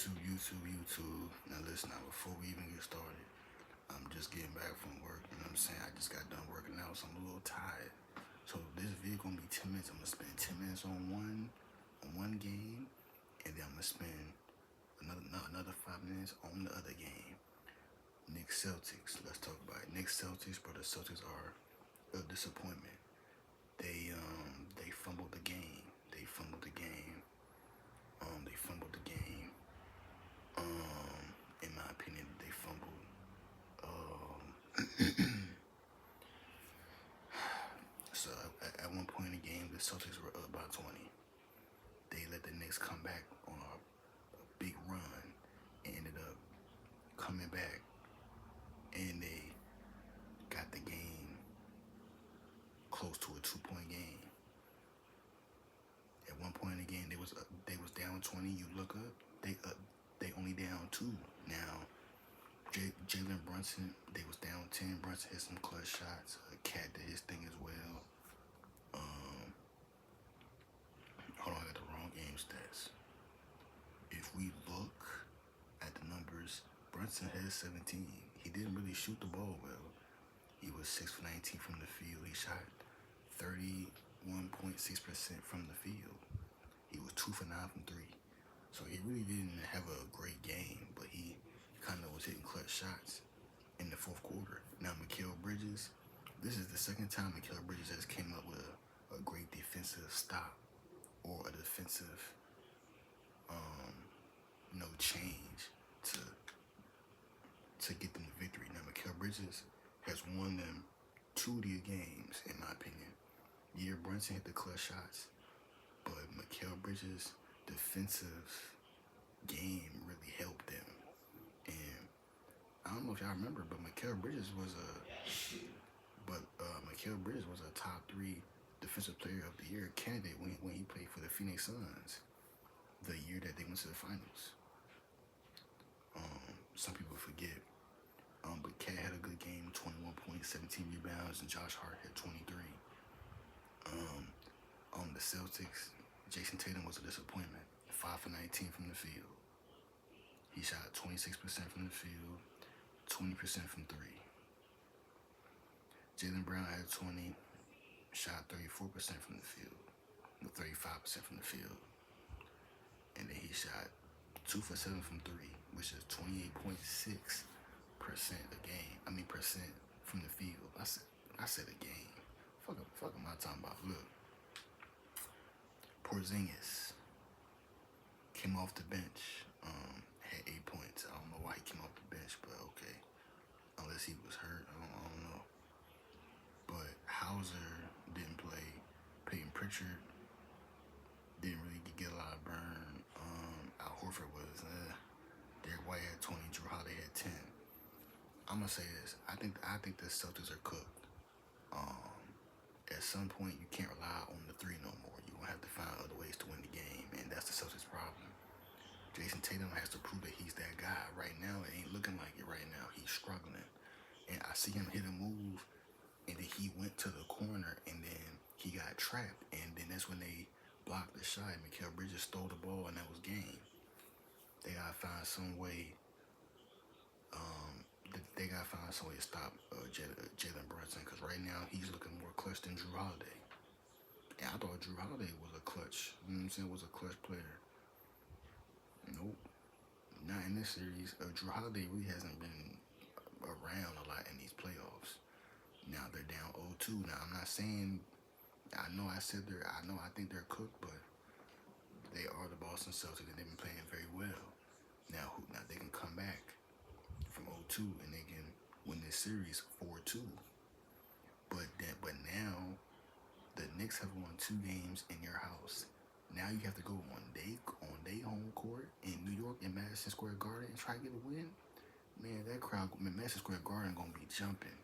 YouTube. Now listen, now before we even get started, I'm just getting back from work. You know what I'm saying? I just got done working out, so I'm a little tired. So this video gonna be 10 minutes. I'm gonna spend 10 minutes on one game, and then I'm gonna spend another 5 minutes on the other game. Knicks Celtics. Let's talk about it. Knicks Celtics, but the Celtics are a disappointment. They fumbled the game. They fumbled the game. They fumbled the game. In my opinion, they fumbled. So at one point in the game, the Celtics were up by 20. They let the Knicks come back on a big run and ended up coming back, and they got the game close to a 2-point game. At one point in the game, they was down 20. You look up, they only down 2 now. Jalen Brunson, they was down 10. Brunson hit some clutch shots. Cat did his thing as well. Hold on, I got the wrong game stats. If we look at the numbers, Brunson had 17. He didn't really shoot the ball well. He was 6 for 19 from the field. He shot 31.6% from the field. He was 2 for 9 from 3. So he really didn't have a great game, but he kind of was hitting clutch shots in the fourth quarter. Now, Mikal Bridges, this is the second time Mikal Bridges has came up with a great defensive stop or a defensive, change to get them the victory. Now, Mikal Bridges has won them 2 of these games, in my opinion. Yeah, Brunson hit the clutch shots, but Mikal Bridges' defensive game really helped them. And I don't know if y'all remember, but Mikal Bridges was a top 3 defensive player of the year candidate when he played for the Phoenix Suns the year that they went to the finals. Some people forget. But Cat had a good game, 21 points, 17 rebounds, and Josh Hart had 23. On the Celtics, Jason Tatum was a disappointment. 5 for 19 from the field. He shot 26% from the field, 20% from 3. Jaylen Brown had 20, shot 34% from the field, 35% from the field. And then he shot 2 for 7 from 3, which is 28.6% a game. Percent from the field. I said a game. Fuck am I talking about? Look, Porzingis came off the bench. Had 8 points. I don't know why he came off the bench, but okay. Unless he was hurt, I don't know. But Hauser didn't play. Peyton Pritchard didn't really get a lot of burn. Al Horford was. Derek White had 20. Drew Holiday had 10. I'm gonna say this. I think the Celtics are cooked. At some point, you can't rely on the 3 no more. You're gonna have to find other ways to win the game, and that's the Celtics' problem. Jason Tatum has to prove that he's that guy. Right now, it ain't looking like it. Right now, he's struggling, and I see him hit a move, and then he went to the corner, and then he got trapped, and then that's when they blocked the shot. Mikal Bridges stole the ball, and that was game. They gotta find some way. They gotta find some way to stop Jalen Brunson, because right now he's looking more clutch than Drew Holiday. And I thought Drew Holiday was a clutch. You know what I'm saying? Was a clutch player. Nope, not in this series. Drew Holiday really hasn't been around a lot in these playoffs. Now they're down 0-2. Now I'm not saying. I think they're cooked, but they are the Boston Celtics, and they've been playing very well. Now they can come back from 0-2 and they can win this series 4-2. But now the Knicks have won 2 games in your house. Now you have to go on their home court in New York in Madison Square Garden and try to get a win. Man, that crowd, Madison Square Garden gonna be jumping.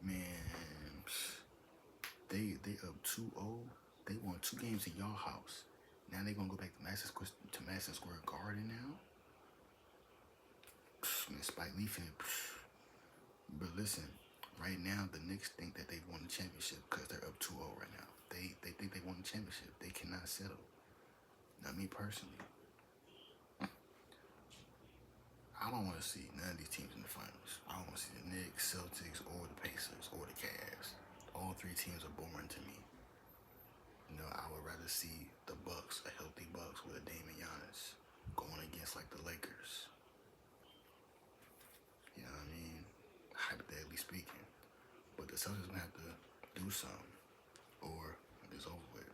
Man, they up 2-0. They won 2 games in y'all house. Now they gonna go back to Madison Square Garden now. Man, Spike Lee finna. But listen, right now the Knicks think that they won the championship because they're up 2-0 right now. They think they won the championship. They cannot settle. Not me personally. don't want to see none of these teams in the finals. I don't want to see the Knicks, Celtics, or the Pacers, or the Cavs. All three teams are boring to me. You know, I would rather see the Bucks, a healthy Bucks with a Dame and Giannis, going against like the Lakers. You know what I mean? Hypothetically speaking. But the Celtics gonna have to do something, or it's over with.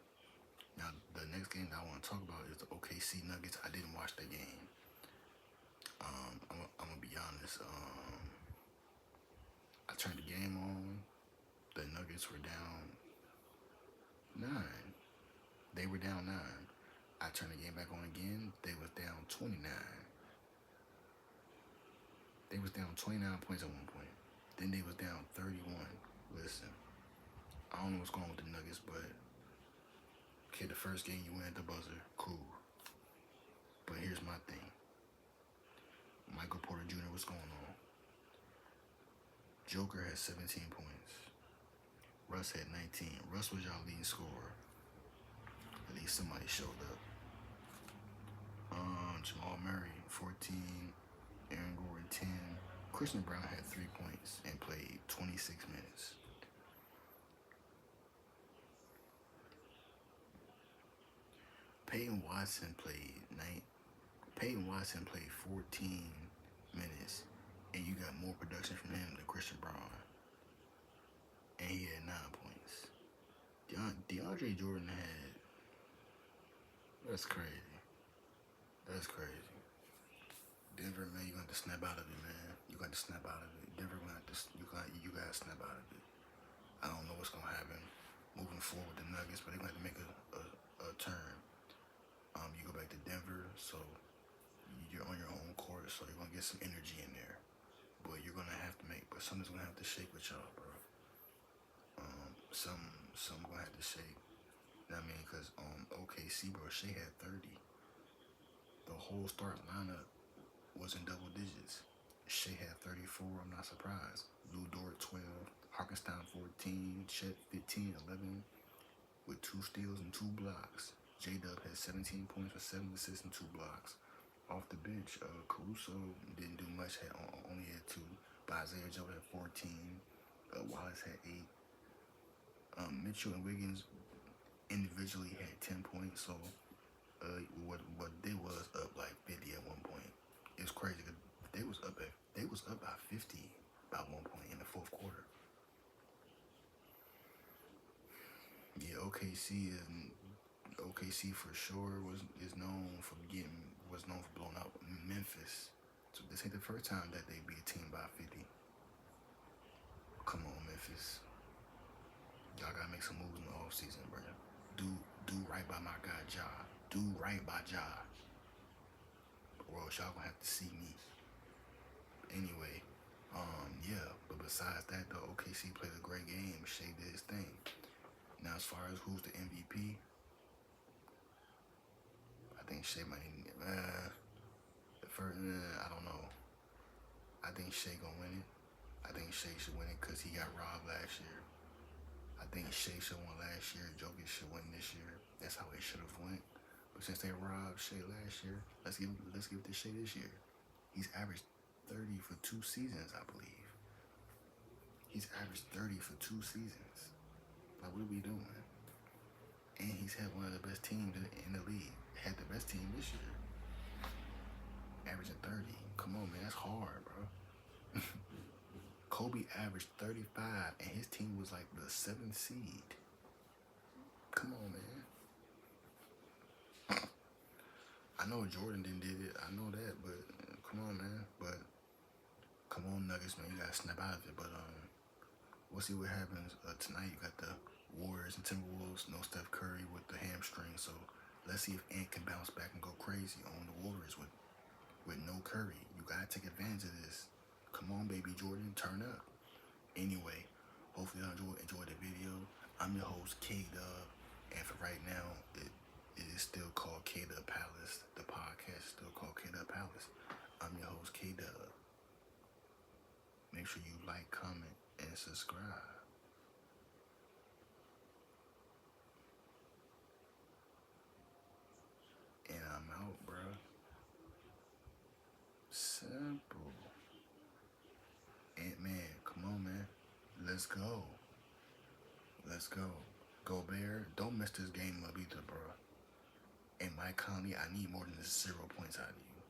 Now, the next game that I want to talk about is the OKC Nuggets. I didn't watch the game. I'm gonna be honest. I turned the game on. The Nuggets were down 9. They were down 9. I turned the game back on again. They was down 29. They was down 29 points at one point. Then they was down 31. Listen, I don't know what's going on with the Nuggets, but okay, the first game you win at the buzzer, cool. But here's my thing. Michael Porter Jr., what's going on? Joker had 17 points. Russ had 19. Russ was y'all leading scorer. At least somebody showed up. Jamal Murray, 14. Aaron Gordon, 10. Christian Brown had 3 points and played 26 minutes. Peyton Watson played 14 minutes, and you got more production from him than Christian Brown, and he had 9 points. DeAndre Jordan had. That's crazy. That's crazy. Denver, man, you got to snap out of it, man. You got to snap out of it. Denver, you got to snap out of it. I don't know what's gonna happen moving forward with the Nuggets, but they're gonna have to make a turn. You go back to Denver, so you're on your own court, so you're gonna get some energy in there. But you're gonna have to but something's gonna have to shake with y'all, bro. Some gonna have to shake. You know what I mean? Because OKC, bro, Shea had 30. The whole start lineup was in double digits. Shea had 34. I'm not surprised. Lou Dort 12. Harkenstein 14. Chet 15, 11 with 2 steals and 2 blocks. J-Dub had 17 points with 7 assists and 2 blocks. Off the bench, Caruso didn't do much. Only had 2. But Isaiah Joe had 14. Wallace had 8. Mitchell and Wiggins individually had 10 points. So what they was up like 50 at one point. It's crazy. They was up by 50 by one point in the fourth quarter. Yeah, OKC for sure was known for blowing out Memphis. So this ain't the first time that they beat a team by 50. Come on, Memphis. Y'all gotta make some moves in the offseason, bro. Do right by my guy Ja. Do right by Ja. Or else y'all gonna have to see me. Anyway, yeah. But besides that, though, OKC played a great game. Shea did his thing. Now, as far as who's the MVP, I think Shea might. I don't know. I think Shea gonna win it. I think Shea should win it because he got robbed last year. I think Shea should win last year. Jokic should win this year. That's how it should have went. But since they robbed Shea last year, let's give it to Shea this year. He's averaged 30 for 2 seasons, I believe. He's averaged 30 for 2 seasons. Like, what are we doing? And he's had one of the best teams in the league. Had the best team this year. Averaging 30. Come on, man. That's hard, bro. Kobe averaged 35, and his team was like the 7th seed. Come on, man. I know Jordan did it. I know that, but come on, man. But come on, Nuggets, man. You gotta snap out of it. But we'll see what happens tonight. You got the Warriors and Timberwolves. No Steph Curry with the hamstring. So let's see if Ant can bounce back and go crazy on the Warriors with no Curry. You gotta take advantage of this. Come on, baby Jordan, turn up. Anyway, hopefully y'all enjoy the video. I'm your host, K-Dub, and for right now, it is still called K-Dub Palace. The podcast is still called K-Dub Palace. I'm your host, K-Dub. Make sure you like, comment, and subscribe. And I'm out, bro. Simple. Let's go. Let's go. Gobert, don't mess this game up either, bro. And Mike Conley, I need more than 0 points out of you.